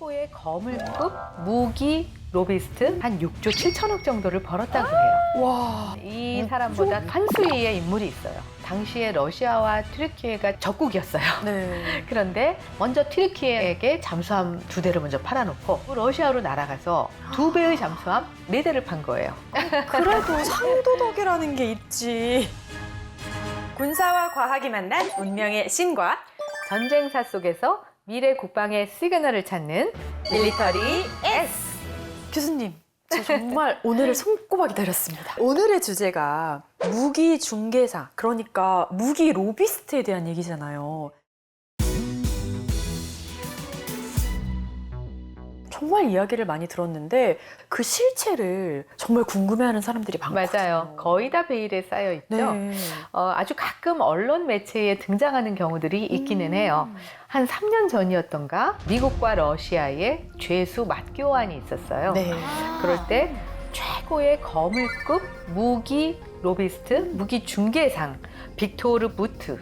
최고의 거물급 무기 로비스트 한 6조 7천억 정도를 벌었다고 해요. 와. 이 사람보다 한 수위의 인물이 있어요. 당시에 러시아와 튀르키예가 적국이었어요. 네. 그런데 먼저 튀르키예에게 잠수함 2대를 먼저 팔아놓고 러시아로 날아가서 2배의 잠수함 4대를 판 거예요. 그래도 상도덕이라는 게 있지. 군사와 과학이 만난 운명의 신과 전쟁사 속에서 미래 국방의 시그널을 찾는 밀리터리 S. 교수님, 저 정말 오늘을 손꼽아 기다렸습니다. 오늘의 주제가 무기 중개사, 그러니까 무기 로비스트에 대한 얘기잖아요. 정말 이야기를 많이 들었는데 그 실체를 정말 궁금해하는 사람들이 많거든요. 맞아요. 거의 다 베일에 쌓여 있죠. 네. 아주 가끔 언론 매체에 등장하는 경우들이 있기는 해요. 한 3년 전이었던가 미국과 러시아의 죄수 맞교환이 있었어요. 네. 그럴 때 최고의 거물급 무기 로비스트, 무기 중개상 빅토르 부트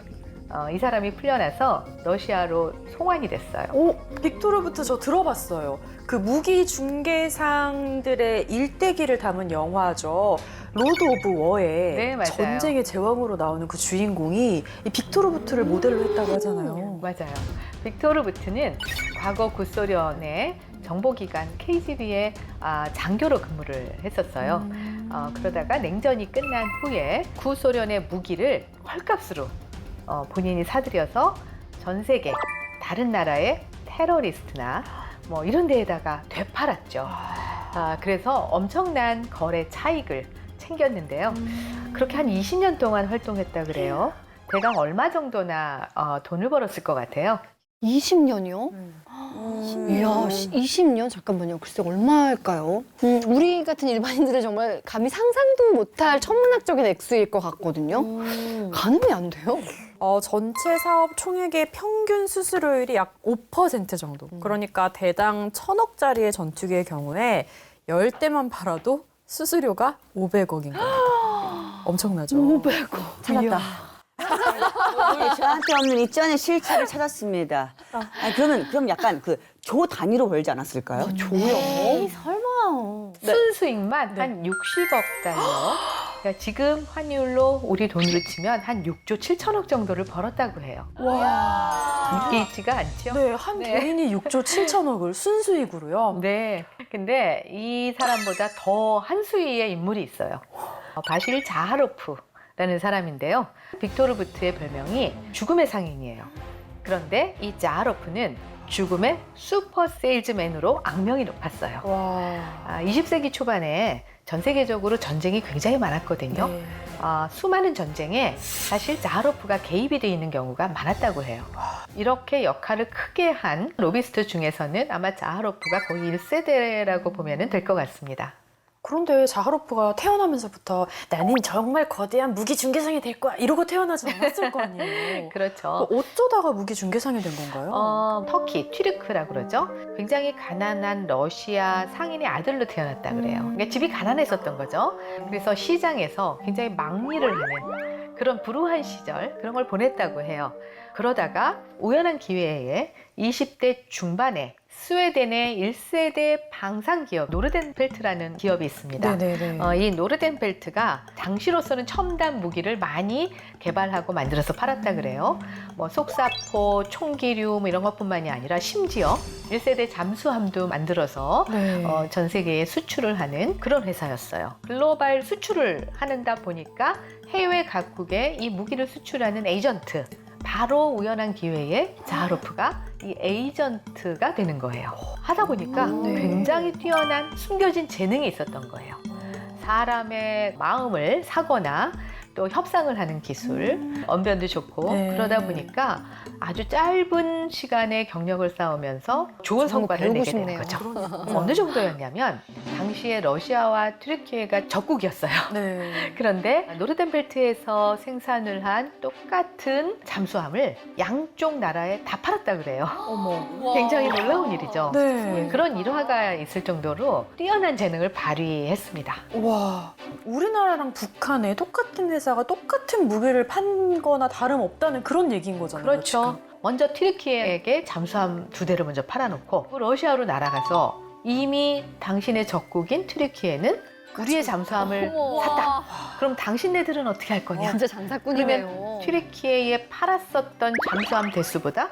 이 사람이 풀려나서 러시아로 송환이 됐어요. 오, 빅토르부터 저 들어봤어요. 그 무기 중개상들의 일대기를 담은 영화죠. 로드 오브 워에 네, 맞아요. 전쟁의 제왕으로 나오는 그 주인공이 이 빅토르부트를 모델로 했다고 하잖아요. 맞아요. 빅토르 부트는 과거 구소련의 정보기관 KGB의 장교로 근무를 했었어요. 그러다가 냉전이 끝난 후에 구소련의 무기를 헐값으로 본인이 사들여서 전 세계 다른 나라의 테러리스트나 뭐 이런 데에다가 되팔았죠. 그래서 엄청난 거래 차익을 챙겼는데요. 그렇게 한 20년 동안 활동했다 그래요. 대강 얼마 정도나 돈을 벌었을 것 같아요? 20년이요? 이야, 20년? 잠깐만요. 글쎄, 얼마일까요? 우리 같은 일반인들은 정말 감히 상상도 못할 천문학적인 액수일 것 같거든요. 가늠이 안 돼요. 전체 사업 총액의 평균 수수료율이 약 5% 정도. 그러니까 대당 1,000억짜리의 전투기의 경우에 10대만 팔아도 수수료가 500억인 거예요. 엄청나죠? 500억. 찾았다. 저한테 없는 이전의 실체를 찾았습니다. 아니, 그럼 약간 그 조 단위로 벌지 않았을까요? 조요? 설마. 순수익만 한 60억 달러. 그러니까 지금 환율로 우리 돈으로 치면 한 6조 7천억 정도를 벌었다고 해요. 와. 믿기 있지가 않죠? 네, 한 네. 개인이 6조 7천억을 순수익으로요. 네. 근데 이 사람보다 더 한 수위의 인물이 있어요. 바실 자하로프라는 사람인데요. 빅토르 부트의 별명이 죽음의 상인이에요. 그런데 이 자하로프는 죽음의 슈퍼 세일즈맨으로 악명이 높았어요. 와. 20세기 초반에 전 세계적으로 전쟁이 굉장히 많았거든요. 네. 수많은 전쟁에 사실 자하로프가 개입이 되어 있는 경우가 많았다고 해요. 이렇게 역할을 크게 한 로비스트 중에서는 아마 자하로프가 거의 1세대라고 보면 될 것 같습니다. 그런데 자하로프가 태어나면서부터 나는 정말 거대한 무기 중개상이 될 거야 이러고 태어나지 않았을 거 아니에요. 그렇죠. 어쩌다가 무기 중개상이 된 건가요? 터키, 튀르크라고 그러죠. 굉장히 가난한 러시아 상인의 아들로 태어났다 그래요. 그러니까 집이 가난했었던 거죠. 그래서 시장에서 굉장히 막리를 하는 그런 불우한 시절, 그런 걸 보냈다고 해요. 그러다가 우연한 기회에 20대 중반에 스웨덴의 1세대 방산기업 노르덴펠트라는 기업이 있습니다. 네네네. 이 노르덴펠트가 당시로서는 첨단 무기를 많이 개발하고 만들어서 팔았다 그래요. 뭐 속사포, 총기류 뭐 이런 것뿐만이 아니라 심지어 1세대 잠수함도 만들어서 네. 전 세계에 수출을 하는 그런 회사였어요. 글로벌 수출을 하는다 보니까 해외 각국에 이 무기를 수출하는 에이전트, 바로 우연한 기회에 자하로프가 이 에이전트가 되는 거예요. 하다 보니까 네. 굉장히 뛰어난 숨겨진 재능이 있었던 거예요. 사람의 마음을 사거나 또 협상을 하는 기술, 언변도 좋고 네. 그러다 보니까 아주 짧은 시간에 경력을 쌓으면서 좋은 성과를 배우고 내게 되는 싶네요. 거죠. 어느 정도였냐면 당시에 러시아와 튀르키예가 적국이었어요. 네. 그런데 노르덴벨트에서 생산을 한 똑같은 잠수함을 양쪽 나라에 다 팔았다 그래요. 어머. 굉장히 놀라운 일이죠. 네. 그런 일화가 있을 정도로 뛰어난 재능을 발휘했습니다. 와, 우리나라랑 북한에 똑같은 회사가 똑같은 무기를 판거나 다름없다는 그런 얘기인 거잖아요. 그렇죠. 지금. 먼저 튀르키예에게 잠수함 2대를 먼저 팔아놓고 러시아로 날아가서 이미 당신의 적국인 튀르키예는 우리의 잠수함을 샀다. 그럼 당신네들은 어떻게 할 거냐? 진짜 장사꾼이네요. 그러면 튀르키예에 팔았었던 잠수함 대수보다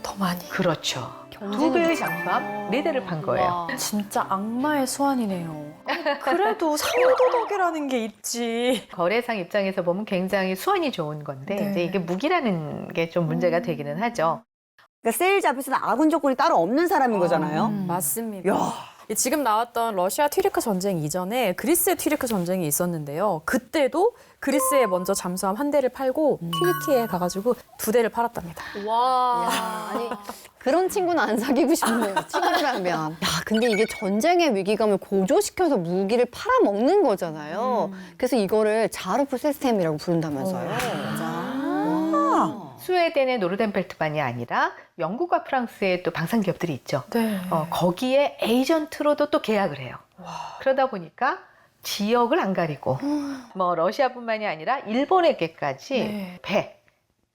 더 많이. 그렇죠. 경쟁이 2배의 잠수함 4대를 판 거예요. 와. 진짜 악마의 수완이네요. 아니, 그래도 상도덕이라는 게 있지. 거래상 입장에서 보면 굉장히 수완이 좋은 건데 네. 이제 이게 무기라는 게 좀 문제가 되기는 하죠. 그러니까 세일즈 앞에서는 아군 조건이 따로 없는 사람인 거잖아요. 맞습니다. 야. 지금 나왔던 러시아 튀르크 전쟁 이전에 그리스의 튀르크 전쟁이 있었는데요. 그때도 그리스에 먼저 잠수함 1대를 팔고 튀르키예에 가가지고 2대를 팔았답니다. 와. 아니, 그런 친구는 안 사귀고 싶네요. 친구라면. 야, 근데 이게 전쟁의 위기감을 고조시켜서 무기를 팔아먹는 거잖아요. 그래서 이거를 자르프 시스템이라고 부른다면서요. 스웨덴의 노르덴펠트만이 아니라 영국과 프랑스의 또 방산 기업들이 있죠. 네. 거기에 에이전트로도 또 계약을 해요. 그러다 보니까 지역을 안 가리고 뭐 러시아뿐만이 아니라 일본에게까지 네. 배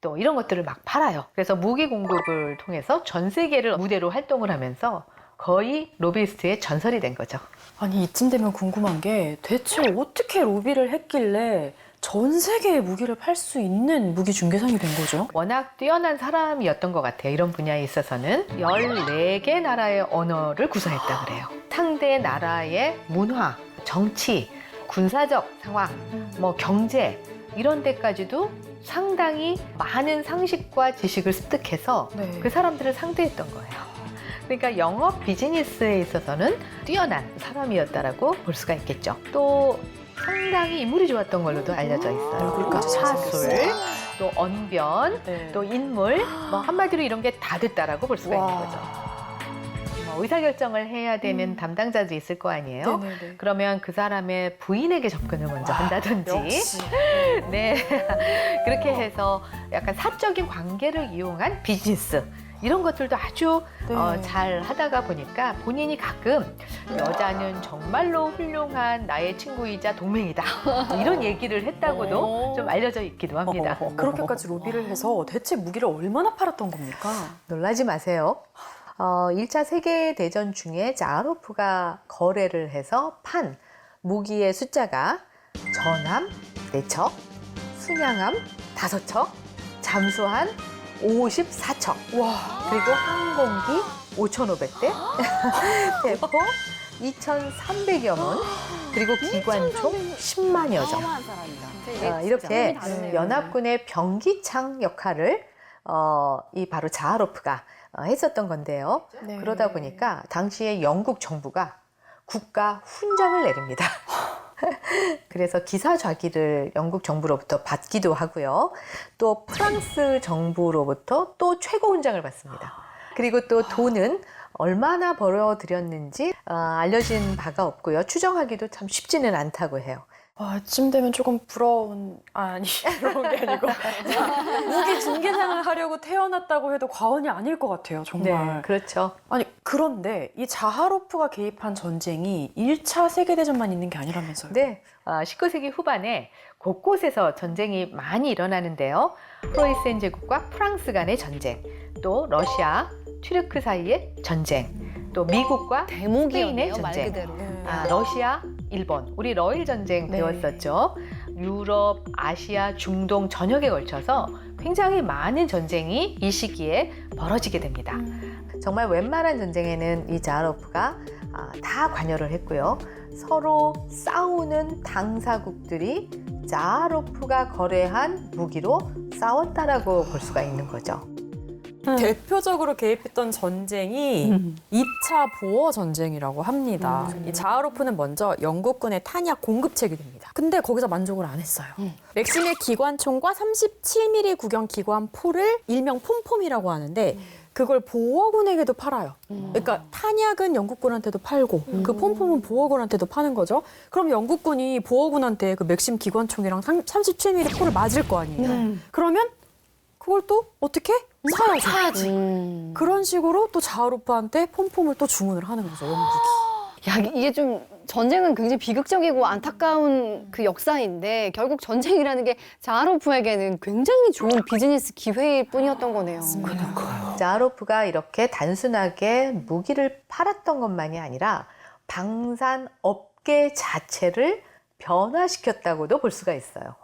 또 이런 것들을 막 팔아요. 그래서 무기 공급을 통해서 전 세계를 무대로 활동을 하면서 거의 로비스트의 전설이 된 거죠. 아니 이쯤 되면 궁금한 게 대체 어떻게 로비를 했길래 전 세계에 무기를 팔 수 있는 무기 중개상이 된 거죠? 워낙 뛰어난 사람이었던 것 같아요. 이런 분야에 있어서는 14개 나라의 언어를 구사했다 그래요. 상대 나라의 문화, 정치, 군사적 상황, 뭐 경제 이런 데까지도 상당히 많은 상식과 지식을 습득해서 네. 그 사람들을 상대했던 거예요. 그러니까 영업 비즈니스에 있어서는 뛰어난 사람이었다라고 볼 수가 있겠죠. 또 상당히 인물이 좋았던 걸로도 알려져 있어요. 얼굴까지 사술, 잘생겼어요. 또 언변, 네. 또 인물, 뭐 한마디로 이런 게 다 됐다라고 볼 수가 있는 거죠. 뭐 의사결정을 해야 되는 담당자도 있을 거 아니에요. 네네네. 그러면 그 사람의 부인에게 접근을 먼저 한다든지 역시. 네 그렇게 해서 약간 사적인 관계를 이용한 비즈니스 이런 것들도 아주 네. 잘 하다가 보니까 본인이 가끔 여자는 정말로 훌륭한 나의 친구이자 동맹이다 이런 얘기를 했다고도 좀 알려져 있기도 합니다. 그렇게까지 로비를 해서 대체 무기를 얼마나 팔았던 겁니까? 놀라지 마세요. 1차 세계대전 중에 자하로프가 거래를 해서 판 무기의 숫자가 전함 4척, 순양함 5척, 잠수함 54척, 그리고 항공기 5,500대, 대포 2,300여 문, 그리고 기관총 10만여 정. 이렇게 연합군의 병기창 역할을 이 바로 자하로프가 했었던 건데요. 네. 그러다 보니까 당시에 영국 정부가 국가 훈장을 내립니다. 그래서 기사좌기를 영국 정부로부터 받기도 하고요. 또 프랑스 정부로부터 또 최고 훈장을 받습니다. 그리고 또 돈은 얼마나 벌어들였는지 알려진 바가 없고요. 추정하기도 참 쉽지는 않다고 해요. 이쯤 되면 조금 부러운 부러운 게 아니고 무기 중개상을 하려고 태어났다고 해도 과언이 아닐 것 같아요, 정말. 그렇죠. 아니 그런데 이 자하로프가 개입한 전쟁이 1차 세계대전만 있는 게 아니라면서요? 네, 19세기 후반에 곳곳에서 전쟁이 많이 일어나는데요. 프로이센 제국과 프랑스 간의 전쟁, 또 러시아, 튀르크 사이의 전쟁, 또 미국과 스페인의 대목이었네요, 말 전쟁. 그대로. 러시아, 일본, 우리 러일 전쟁 네. 배웠었죠. 유럽, 아시아, 중동 전역에 걸쳐서 굉장히 많은 전쟁이 이 시기에 벌어지게 됩니다. 정말 웬만한 전쟁에는 이 자하로프가 다 관여를 했고요. 서로 싸우는 당사국들이 자하로프가 거래한 무기로 싸웠다라고 볼 수가 있는 거죠. 대표적으로 개입했던 전쟁이 2차 보어 전쟁이라고 합니다. 이 자하로프는 먼저 영국군의 탄약 공급책이 됩니다. 근데 거기서 만족을 안 했어요. 맥심의 기관총과 37mm 구경 기관포를 일명 폼폼이라고 하는데 그걸 보어군에게도 팔아요. 그러니까 탄약은 영국군한테도 팔고 그 폼폼은 보어군한테도 파는 거죠. 그럼 영국군이 보어군한테 그 맥심 기관총이랑 37mm 포를 맞을 거 아니에요. 그러면 그걸 또 어떻게? 사야지. 그런 식으로 또 자하로프한테 폼폼을 또 주문을 하는 거죠, 영국이. 야, 이게 좀 전쟁은 굉장히 비극적이고 안타까운 그 역사인데 결국 전쟁이라는 게 자하로프에게는 굉장히 좋은 비즈니스 기회일 뿐이었던 거네요. 자하로프가 이렇게 단순하게 무기를 팔았던 것만이 아니라 방산 업계 자체를 변화시켰다고도 볼 수가 있어요.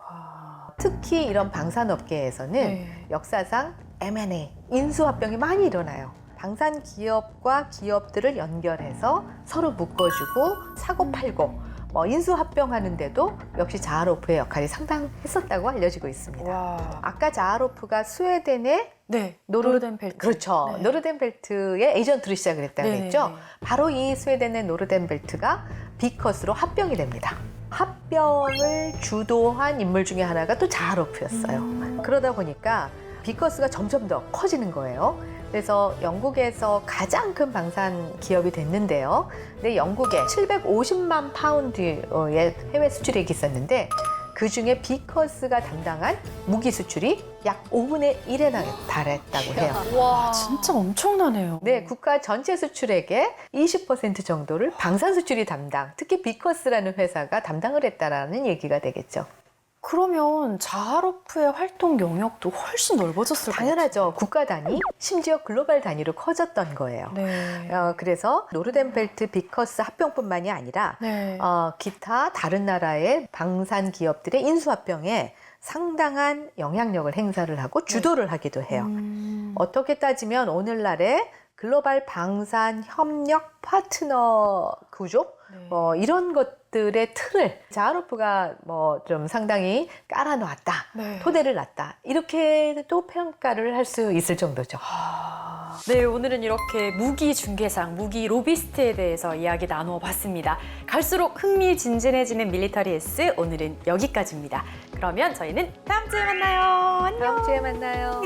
특히 이런 방산 업계에서는 역사상 M&A, 인수합병이 많이 일어나요. 방산 기업과 기업들을 연결해서 서로 묶어주고 사고 팔고 인수합병하는데도 역시 자하로프의 역할이 상당했었다고 알려지고 있습니다. 와. 아까 자하로프가 스웨덴의 네. 노르- 노르덴벨트. 그렇죠. 네. 노르덴벨트의 에이전트로 시작을 했다고 네, 했죠. 네, 네. 바로 이 스웨덴의 노르덴벨트가 비커스로 합병이 됩니다. 합병을 주도한 인물 중에 하나가 또 자하로프였어요. 그러다 보니까 비커스가 점점 더 커지는 거예요. 그래서 영국에서 가장 큰 방산 기업이 됐는데요. 근데 영국에 750만 파운드의 해외 수출액이 있었는데 그 중에 비커스가 담당한 무기 수출이 약 5분의 1에 달했다고 해요. 와, 진짜 엄청나네요. 네, 국가 전체 수출액의 20% 정도를 방산 수출이 담당, 특히 비커스라는 회사가 담당을 했다라는 얘기가 되겠죠. 그러면 자하로프의 활동 영역도 훨씬 넓어졌을 것 당연하죠. 국가 단위, 심지어 글로벌 단위로 커졌던 거예요. 같아요. 네. 그래서 노르덴벨트 비커스 합병뿐만이 아니라 네. 기타 다른 나라의 방산 기업들의 인수합병에 상당한 영향력을 행사를 하고 주도를 하기도 해요. 어떻게 따지면 오늘날의 글로벌 방산 협력 파트너 구조 이런 것들의 틀을 자하로프가 좀 상당히 깔아놓았다, 네. 토대를 놨다 이렇게도 평가를 할 수 있을 정도죠. 네, 오늘은 이렇게 무기 중개상, 무기 로비스트에 대해서 이야기 나누어 봤습니다. 갈수록 흥미진진해지는 밀리터리 S, 오늘은 여기까지입니다. 그러면 저희는 다음 주에 만나요. 안녕. 다음 주에 만나요.